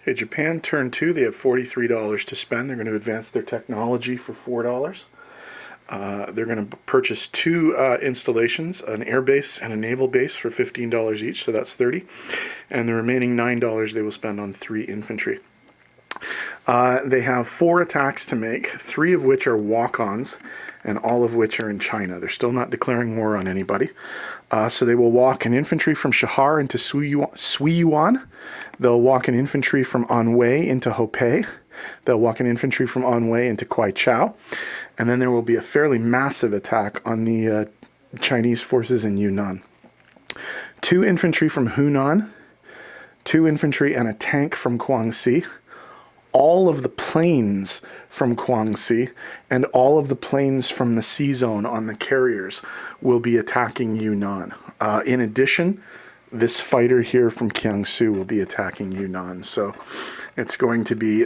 Okay, Japan turn 2, they have $43 to spend. They're going to advance their technology for $4. They're going to purchase 2 installations, an air base and a naval base for $15 each, so that's $30. And the remaining $9 they will spend on 3 infantry. They have 4 attacks to make, 3 of which are walk-ons, and all of which are in China. They're still not declaring war on anybody. So they will walk an infantry from Shahar into Suiyuan. They'll walk an infantry from Anhui into Hopei. They'll walk an infantry from Anhui into Kwaichao. And then there will be a fairly massive attack on the Chinese forces in Yunnan. 2 infantry from Hunan, 2 infantry and a tank from Guangxi, all of the planes from Guangxi, and all of the planes from the sea zone on the carriers will be attacking Yunnan. In addition, this fighter here from Jiangsu will be attacking Yunnan. So it's going to be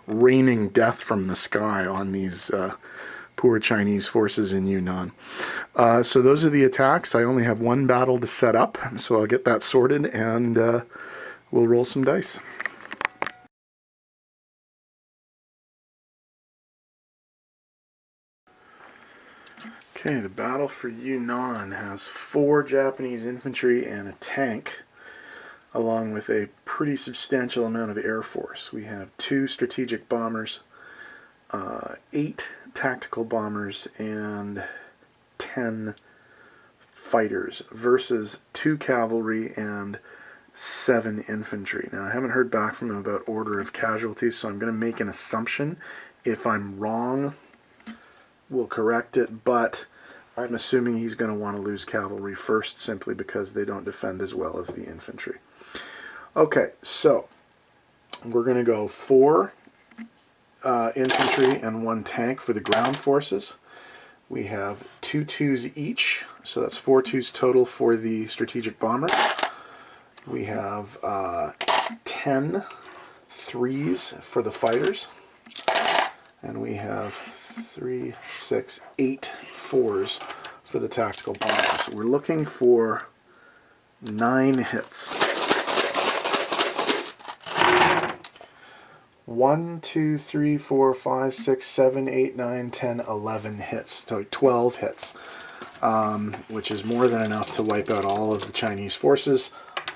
raining death from the sky on these poor Chinese forces in Yunnan. So those are the attacks. I only have 1 battle to set up, so I'll get that sorted and we'll roll some dice. Okay, the battle for Yunnan has 4 Japanese infantry and a tank, along with a pretty substantial amount of air force. We have 2 strategic bombers, 8 tactical bombers, and 10 fighters versus 2 cavalry and 7 infantry. Now, I haven't heard back from them about order of casualties, so I'm going to make an assumption. If I'm wrong, we'll correct it, but I'm assuming he's going to want to lose cavalry first simply because they don't defend as well as the infantry. Okay, so we're going to go 4 infantry and 1 tank for the ground forces. We have 2 2s each, so that's 4 2s total for the strategic bomber. We have 10 3s for the fighters. And we have 3, 6, 8 4s for the tactical bombers. So we're looking for 9 hits. 1, 2, 3, 4, 5, 6, 7, 8, 9, 10, 11 hits. So 12 hits, which is more than enough to wipe out all of the Chinese forces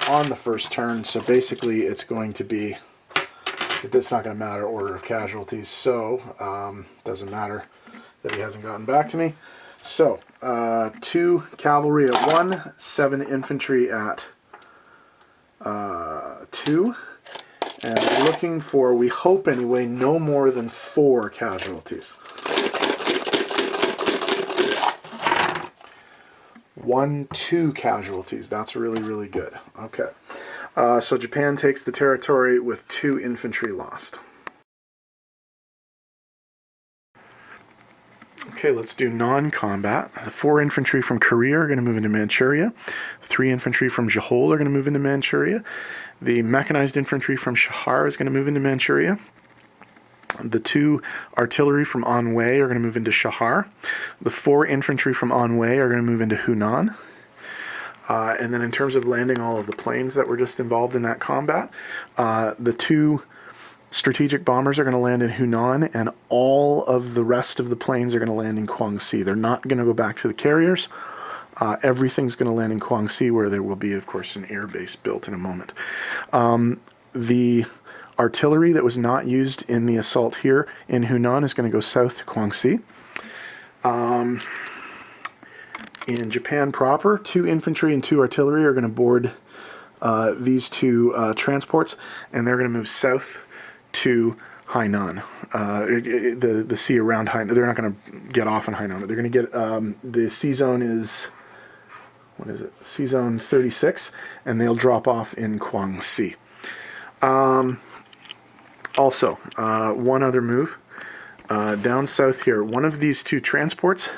on the first turn. So basically it's going to be, it's not going to matter order of casualties, so doesn't matter that he hasn't gotten back to me. So 2 cavalry at 1, 7 infantry at 2, and we're looking for, we hope anyway, no more than 4 casualties. 1, 2 casualties. That's really, really good. Okay. So Japan takes the territory with 2 infantry lost. Okay, let's do non-combat. The 4 infantry from Korea are going to move into Manchuria. 3 infantry from Johor are going to move into Manchuria. The mechanized infantry from Shahar is going to move into Manchuria. The 2 artillery from Anhui are going to move into Shahar. The 4 infantry from Anhui are going to move into Hunan. And then in terms of landing all of the planes that were just involved in that combat, the 2 strategic bombers are going to land in Hunan, and all of the rest of the planes are going to land in Guangxi. They're not going to go back to the carriers. Everything's going to land in Guangxi, where there will be, of course, an air base built in a moment. The artillery that was not used in the assault here in Hunan is going to go south to Guangxi. In Japan proper, 2 infantry and 2 artillery are going to board these 2 transports, and they're going to move south to Hainan. The sea around Hainan. They're not going to get off in Hainan. They're going to get, the sea zone is, what is it? Sea zone 36, and they'll drop off in Guangxi. Also, one other move. Down south here, one of these 2 transports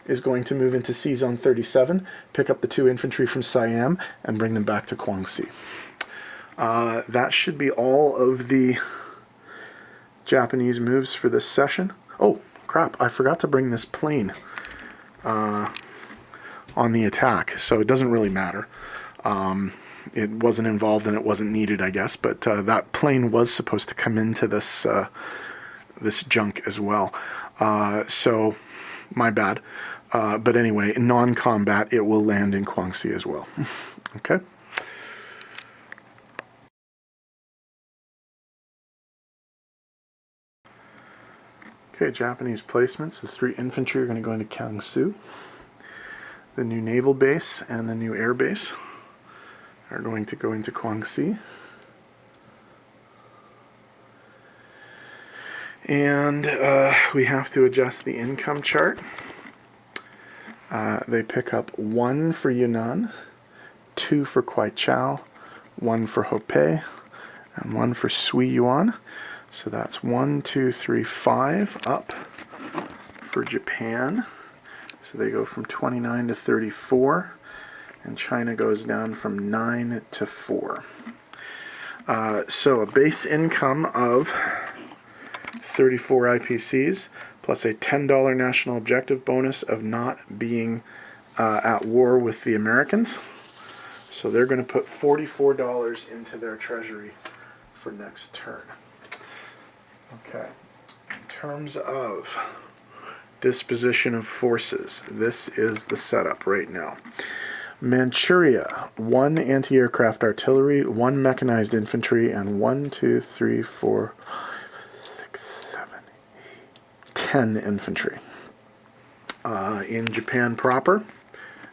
is going to move into Sea Zone 37, pick up the 2 infantry from Siam, and bring them back to Guangxi. That should be all of the Japanese moves for this session. Oh, crap, I forgot to bring this plane on the attack, so it doesn't really matter. it wasn't involved and it wasn't needed, I guess. But that plane was supposed to come into this this junk as well. So, my bad. But anyway, in non-combat, it will land in Guangxi as well. Okay. Okay, Japanese placements. The 3 infantry are going to go into Jiangsu. The new naval base and the new air base are going to go into Guangxi. And we have to adjust the income chart. They pick up 1 for Yunnan, 2 for Kwaichao, 1 for Hopei, and 1 for Sui Yuan. So that's 1, 2, 3, 5 up for Japan. So they go from 29 to 34, and China goes down from 9 to 4. So a base income of 34 IPCs plus a $10 national objective bonus of not being at war with the Americans. So they're going to put $44 into their treasury for next turn. Okay, in terms of disposition of forces, this is the setup right now. Manchuria, 1 anti-aircraft artillery, 1 mechanized infantry, and 1, 2, 3, 4, 5, 6, 7, 8, 10 infantry. In Japan proper,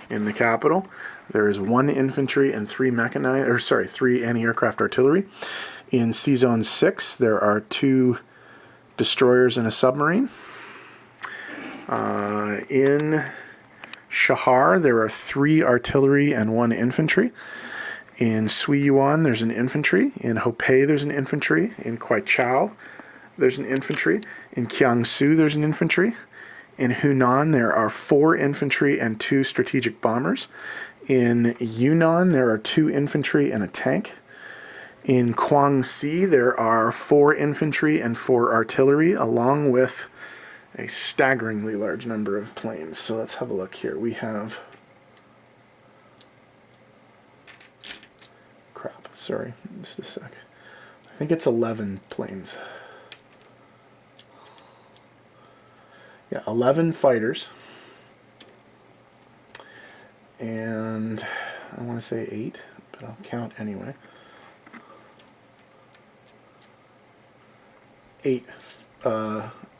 in the capital, there is 1 infantry and 3 3 anti-aircraft artillery. In C-Zone 6, there are 2 destroyers and a submarine. In Shahar, there are 3 artillery and 1 infantry. In Sui Yuan, there's an infantry. In Hopei, there's an infantry. In Kwaichao, there's an infantry. In Jiangsu, there's an infantry. In Hunan, there are 4 infantry and 2 strategic bombers. In Yunnan, there are 2 infantry and a tank. In Guangxi, there are 4 infantry and 4 artillery, along with a staggeringly large number of planes. So let's have a look here. We have... Crap, sorry, just a sec. I think it's 11 planes. Yeah, 11 fighters. And I want to say 8, but I'll count anyway. 8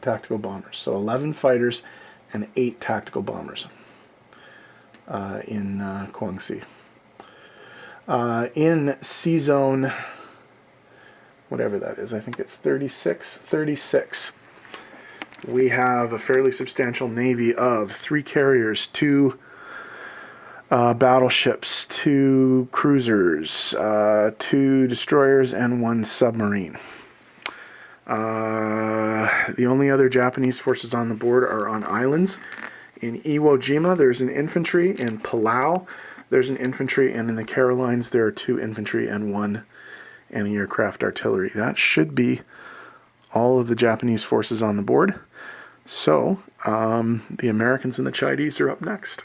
tactical bombers. So 11 fighters and 8 tactical bombers in Guangxi. In C-Zone, whatever that is, I think it's 36. We have a fairly substantial navy of 3 carriers, 2 battleships, 2 cruisers, 2 destroyers, and 1 submarine. The only other Japanese forces on the board are on islands. In Iwo Jima, there's an infantry. In Palau, there's an infantry. And in the Carolines, there are 2 infantry and 1 anti-aircraft artillery. That should be all of the Japanese forces on the board. So, the Americans and the Chinese are up next.